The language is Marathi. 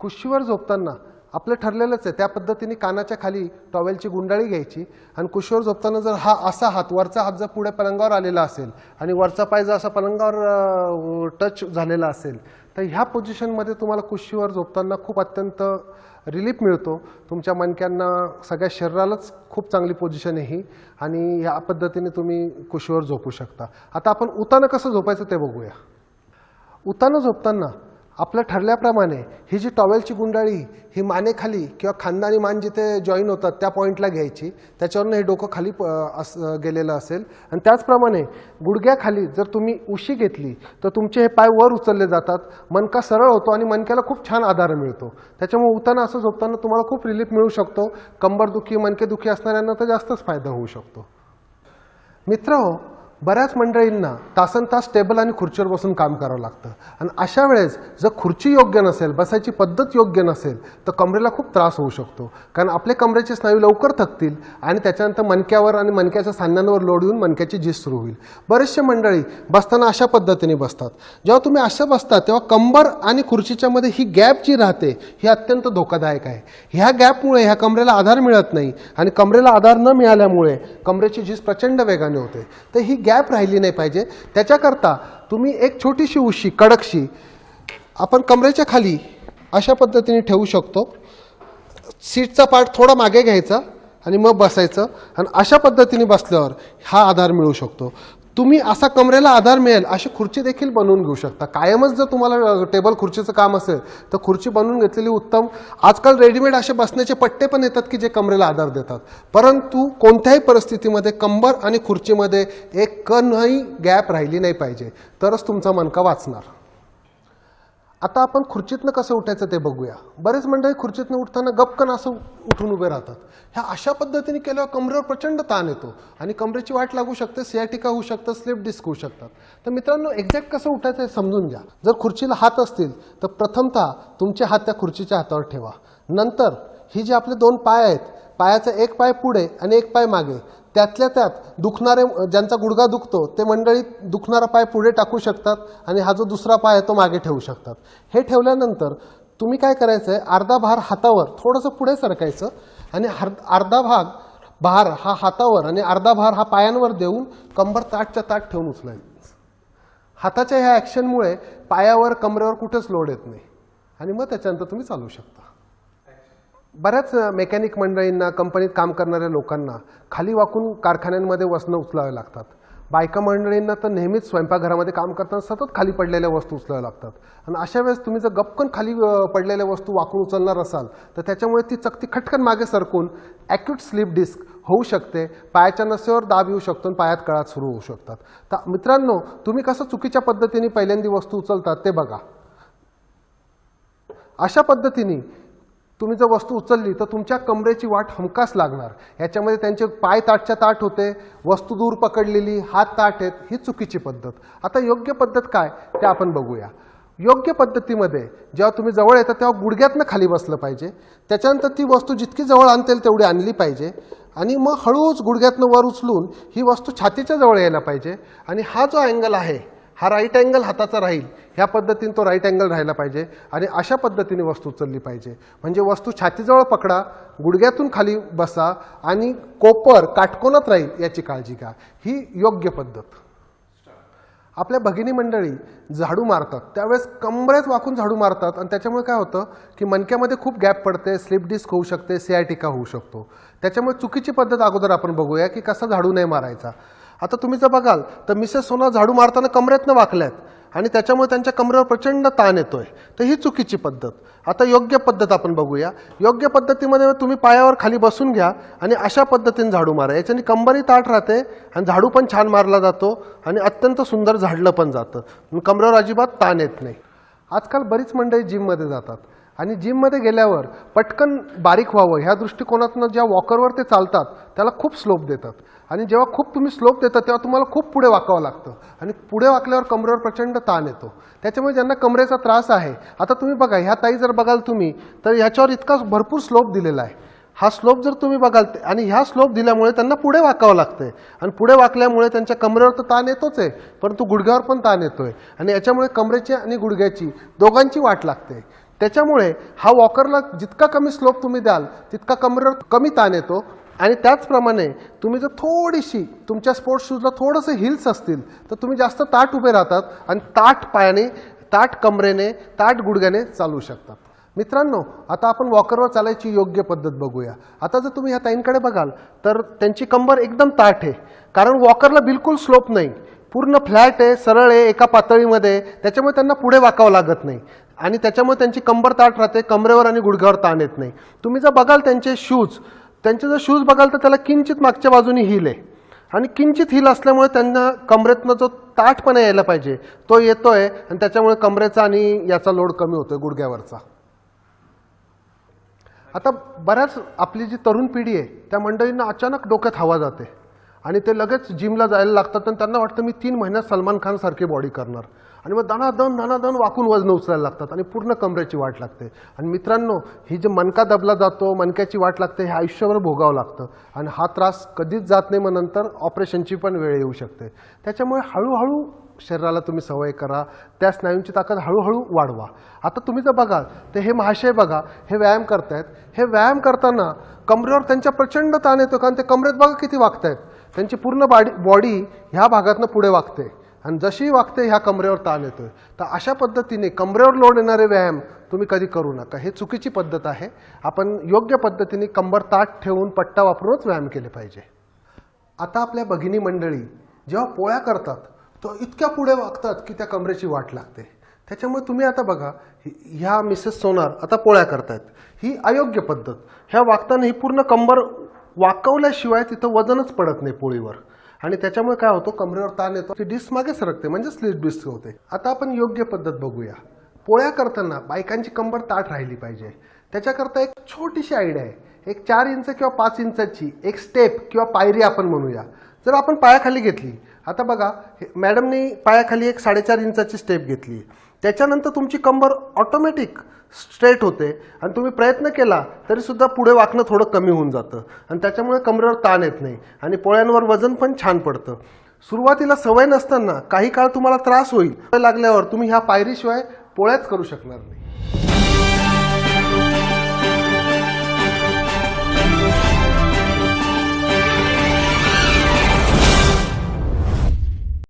कुशीवर झोपताना आपलं ठरलेलंच आहे त्या पद्धतीने कानाच्या खाली टॉवेलची गुंडाळी घ्यायची आणि कुशीवर झोपताना जर हा असा हात वरचा हात जर पुढे पलंगावर आलेला असेल आणि वरचा पाय जर असा पलंगावर टच झालेला असेल तर ह्या पोझिशनमध्ये तुम्हाला कुशीवर झोपताना खूप अत्यंत रिलीफ मिळतो. तुमच्या मणक्यांना सगळ्या शरीरालाच खूप चांगली पोझिशन आहे ही आणि ह्या पद्धतीने तुम्ही कुशीवर झोपू शकता. आता आपण उतानं कसं झोपायचं ते बघूया. उतानं झोपताना आपलं ठरल्याप्रमाणे ही जी टॉवेलची गुंडाळी ही मानेखाली किंवा खांदा आणि मान जिथे जॉईन होतात त्या पॉईंटला घ्यायची, त्याच्यावरून हे डोकं खाली गेलेलं असेल आणि त्याचप्रमाणे गुडघ्याखाली जर तुम्ही उशी घेतली तर तुमचे हे पाय वर उचलले जातात, मणका सरळ होतो आणि मणक्याला खूप छान आधार मिळतो. त्याच्यामुळे उताना असं झोपताना तुम्हाला खूप रिलीफ मिळू शकतो. कंबरदुखी मणकेदुखी असणाऱ्यांना तर जास्तच फायदा होऊ शकतो. मित्रहो, बऱ्याच मंडळींना तासन तास टेबल आणि खुर्चीवर बसून काम करावं लागतं आणि अशा वेळेस जर खुर्ची योग्य नसेल, बसायची पद्धत योग्य नसेल तर कमरेला खूप त्रास होऊ शकतो. कारण आपले कमरेचे स्नायू लवकर थकतील आणि त्याच्यानंतर मणक्यावर आणि मणक्याच्या सांध्यांवर लोड येऊन मणक्याची झीज सुरू होईल. बरेचसे मंडळी बसताना अशा पद्धतीने बसतात. जेव्हा तुम्ही असं बसता तेव्हा कंबर आणि खुर्चीच्या मध्ये ही गॅप जी राहते ही अत्यंत धोकादायक आहे. ह्या गॅपमुळे ह्या कमरेला आधार मिळत नाही आणि कमरेला आधार न मिळाल्यामुळे कमरेची झीज प्रचंड वेगाने होते. तर ही गॅप राहिली नाही पाहिजे. त्याच्याकरता तुम्ही एक छोटीशी उशी कडकशी आपण कमरेच्या खाली अशा पद्धतीने ठेवू शकतो. सीटचा पार्ट थोडा मागे घ्यायचा आणि मग बसायचं आणि अशा पद्धतीने बसल्यावर हा आधार मिळू शकतो. तुम्ही असा कमरेला आधार मिळेल अशी खुर्ची देखील बनवून घेऊ शकता. कायमच जर तुम्हाला टेबल खुर्चीचं काम असेल तर खुर्ची बनवून घेतलेली उत्तम. आजकाल रेडीमेड असे बसण्याचे पट्टे पण येतात की जे कमरेला आधार देतात. परंतु कोणत्याही परिस्थितीमध्ये कंबर आणि खुर्चीमध्ये एक कणही गॅप राहिली नाही पाहिजे, तरच तुमचा मणका वाचणार. आता आपण खुर्चीतनं कसं उठायचं ते बघूया. बरेच मंडळी खुर्चीतनं उठताना गपकन असं उठून उभे राहतात. ह्या अशा पद्धतीने केल्यावर कमरेवर प्रचंड ताण येतो आणि कमरेची वाट लागू शकते, सियाटिका होऊ शकतं, स्लिप डिस्क होऊ शकतात. तर मित्रांनो, एक्झॅक्ट कसं उठायचं हे समजून घ्या. जर खुर्चीला हात असतील तर प्रथमतः तुमचे हात त्या खुर्चीच्या हातावर ठेवा. नंतर ही जे आपले दोन पाय आहेत, पायाचा एक पाय पुढे आणि एक पाय मागे, त्यातल्या त्यात दुखणारे ज्यांचा गुडघा दुखतो ते मंडळी दुखणारा पाय पुढे टाकू शकतात आणि हा जो दुसरा पाय आहे तो मागे ठेवू शकतात. हे ठेवल्यानंतर तुम्ही काय करायचं आहे, अर्धा भार हातावर थोडंसं पुढे सरकायचं आणि अर्धा भार हा हातावर आणि अर्धा भार हा पायांवर देऊन कंबर ताटच्या ताट ठेवून उचलायचं. हाताच्या ह्या ॲक्शनमुळे पायावर कमरेवर कुठेच लोड येत नाही आणि मग त्याच्यानंतर तुम्ही चालू शकता. बऱ्याच मेकॅनिक मंडळींना, कंपनीत काम करणाऱ्या लोकांना खाली वाकून कारखान्यांमध्ये वजनं उचलावे लागतात. बायका मंडळींना तर नेहमीच स्वयंपाकघरामध्ये काम करताना सतत खाली पडलेल्या वस्तू उचलाव्या लागतात आणि अशा वेळेस तुम्ही जर गपकन खाली पडलेल्या वस्तू वाकून उचलणार असाल तर त्याच्यामुळे ती चकती खटकन मागे सरकून ॲक्यूट स्लिप डिस्क होऊ शकते. पायाच्या नसेवर दाब येऊ शकतो आणि पायात कळा सुरू होऊ शकतात. तर मित्रांनो, तुम्ही कसं चुकीच्या पद्धतीने पहिल्यांदा वस्तू उचलतात ते बघा. अशा पद्धतीने तुम्ही जर वस्तू उचलली तर तुमच्या कमरेची वाट हमखास लागणार. याच्यामध्ये त्यांचे पाय ताटच्या ताट होते, वस्तू दूर पकडलेली, हात ताट आहेत, ही चुकीची पद्धत. आता योग्य पद्धत काय ते आपण बघूया. योग्य पद्धतीमध्ये जेव्हा तुम्ही जवळ येता तेव्हा गुडघ्यातनं खाली बसलं पाहिजे. त्याच्यानंतर ती वस्तू जितकी जवळ आणतील तेवढी आणली पाहिजे आणि मग हळूच गुडघ्यातनं वर उचलून ही वस्तू छातीच्या जवळ यायला पाहिजे आणि हा जो अँगल आहे हा राईट अँगल हाताचा राहील. ह्या पद्धतीने तो राईट अँगल राहायला पाहिजे आणि अशा पद्धतीने वस्तू उचलली पाहिजे. म्हणजे वस्तू छातीजवळ पकडा, गुडघ्यातून खाली बसा आणि कोपर काटकोनात राहील याची काळजी घ्या. ही योग्य पद्धत. आपल्या भगिनी मंडळी झाडू मारतात त्यावेळेस कमरेत वाकून झाडू मारतात आणि त्याच्यामुळे काय होतं की मणक्यामध्ये खूप गॅप पडते, स्लिप डिस्क होऊ शकते, सियाटिका होऊ शकतो. त्याच्यामुळे चुकीची पद्धत अगोदर आपण बघूया की कसा झाडू नाही मारायचा. आता तुम्ही जर बघाल तर मिसेस सोना झाडू मारताना कमरेतनं वाकल्यात आणि त्याच्यामुळे त्यांच्या कमरेवर प्रचंड ताण येतोय. तर ही चुकीची पद्धत. आता योग्य पद्धत आपण बघूया. योग्य पद्धतीमध्ये तुम्ही पायावर खाली बसून घ्या आणि अशा पद्धतीने झाडू मारा. याच्याने कंबरही ताठ राहते आणि झाडू पण छान मारला जातो आणि अत्यंत सुंदर झाडलं पण जातं. कमरेवर अजिबात ताण येत नाही. आजकाल बरीच मंडळी जिममध्ये जातात आणि जिममध्ये गेल्यावर पटकन बारीक व्हावं ह्या दृष्टिकोनातून ज्या वॉकरवर ते चालतात त्याला खूप स्लोप देतात आणि जेव्हा खूप तुम्ही स्लोप देता तेव्हा तुम्हाला खूप पुढे वाकावं लागतं आणि पुढे वाकल्यावर कमरेवर प्रचंड ताण येतो. त्याच्यामुळे ज्यांना कमरेचा त्रास आहे, आता तुम्ही बघा ह्या ताई जर बघाल तुम्ही तर ह्याच्यावर इतका भरपूर स्लोप दिलेला आहे. हा स्लोप जर तुम्ही बघाल आणि ह्या स्लोप दिल्यामुळे त्यांना पुढे वाकावं लागतंय आणि पुढे वाकल्यामुळे त्यांच्या कमरेवर तर ताण येतोच आहे परंतु गुडघ्यावर पण ताण येतोय आणि याच्यामुळे कमरेची आणि गुडघ्याची दोघांची वाट लागते. त्याच्यामुळे हा वॉकरला जितका कमी स्लोप तुम्ही द्याल तितका कमरेवर कमी ताण येतो. आणि त्याचप्रमाणे तुम्ही जर थोडीशी तुमच्या स्पोर्ट्स शूजला थोडंसं हिल्स असतील तर तुम्ही जास्त ताठ उभे राहतात आणि ताठ पायाने, ताठ कमरेने, ताठ गुडघ्याने चालू शकतात. मित्रांनो, आता आपण वॉकरवर चालायची योग्य पद्धत बघूया. आता जर तुम्ही ह्या ताईंकडे बघाल तर त्यांची कंबर एकदम ताठ आहे, कारण वॉकरला बिलकुल स्लोप नाही, पूर्ण फ्लॅट आहे, सरळ आहे, एका पातळीमध्ये, त्याच्यामुळे त्यांना पुढे वाकावं लागत नाही आणि त्याच्यामुळे त्यांची कंबर ताठ राहते, कमरेवर आणि गुडघ्यावर ताण येत नाही. तुम्ही जर बघाल त्यांचे जर शूज बघाल तर त्याला किंचित मागच्या बाजूने हिल आहे आणि किंचित हिल असल्यामुळे त्यांना कमरेतनं जो ताठपणा यायला पाहिजे तो येतोय आणि त्याच्यामुळे कमरेचा आणि याचा लोड कमी होतोय गुडघ्यावरचा. आता बऱ्याच आपली जी तरुण पिढी आहे त्या मंडळींना अचानक डोक्यात हवा जाते आणि ते लगेच जिमला जायला लागतात आणि त्यांना वाटतं मी 3 महिन्यात सलमान खान सारखी बॉडी करणार आणि मग दणादण वाकून वजन उचलायला लागतात आणि पूर्ण कमरेची वाट लागते. आणि मित्रांनो, ही जे मणका दबला जातो, मणक्याची वाट लागते, हे आयुष्यभर भोगावं लागतं आणि हा त्रास कधीच जात नाही. मग नंतर ऑपरेशनची पण वेळ येऊ शकते. त्याच्यामुळे हळूहळू शरीराला तुम्ही सवय करा, त्या स्नायूंची ताकद हळूहळू वाढवा. आता तुम्ही जर बघाल तर हे महाशय बघा, हे व्यायाम करतायत. हे व्यायाम करताना कमरेवर त्यांच्या प्रचंड ताण येतो, कारण ते कमरेत बघा किती वागतायत. त्यांची पूर्ण बॉडी ह्या भागातनं पुढे वागते आणि जशी वागते ह्या कमरेवर ताण येतोय. तर अशा पद्धतीने कमरेवर लोड येणारे व्यायाम तुम्ही कधी करू नका. हे चुकीची पद्धत आहे. आपण योग्य पद्धतीने कंबर ताठ ठेवून पट्टा वापरूनच व्यायाम केले पाहिजे. आता आपल्या भगिनी मंडळी जेव्हा पोळ्या करतात तो इतक्या पुढे वागतात की त्या कमरेची वाट लागते. त्याच्यामुळे तुम्ही आता बघा, ह्या मिसेस सोनार आता पोळ्या करतायत, ही अयोग्य पद्धत. ह्या वागताना ही पूर्ण कंबर वाकवल्याशिवाय तिथं वजनच पडत नाही पोळीवर आणि त्याच्यामुळे काय होतं, कमरेवर ताण येतो, ती डिस्क मागे सरकते, म्हणजे स्लिप डिस्क होते. आता आपण योग्य पद्धत बघूया. पोळ्या करताना बायकांची कंबर ताठ राहिली पाहिजे. त्याच्याकरता एक छोटीशी आयडिया आहे. एक 4 इंच किंवा 5 इंचाची एक स्टेप किंवा पायरी आपण म्हणूया. जर आपण पायाखाली घेतली, आता बघा मॅडमने पायाखाली एक 4.5 इंचाची स्टेप घेतली, त्याच्यानंतर तुमची कंबर ऑटोमॅटिक स्ट्रेट होते आणि तुम्ही प्रयत्न केला तरी सुद्धा पुढे वाकणं थोडं कमी होऊन जातं आणि त्याच्यामुळे कमरेवर ताण येत नाही आणि पोळ्यांवर वजन पण छान पडतं. सुरुवातीला सवय नसताना काही काळ तुम्हाला त्रास होईल, लागल्यावर तुम्ही ह्या पायरीशिवाय पोळ्याच करू शकणार नाही.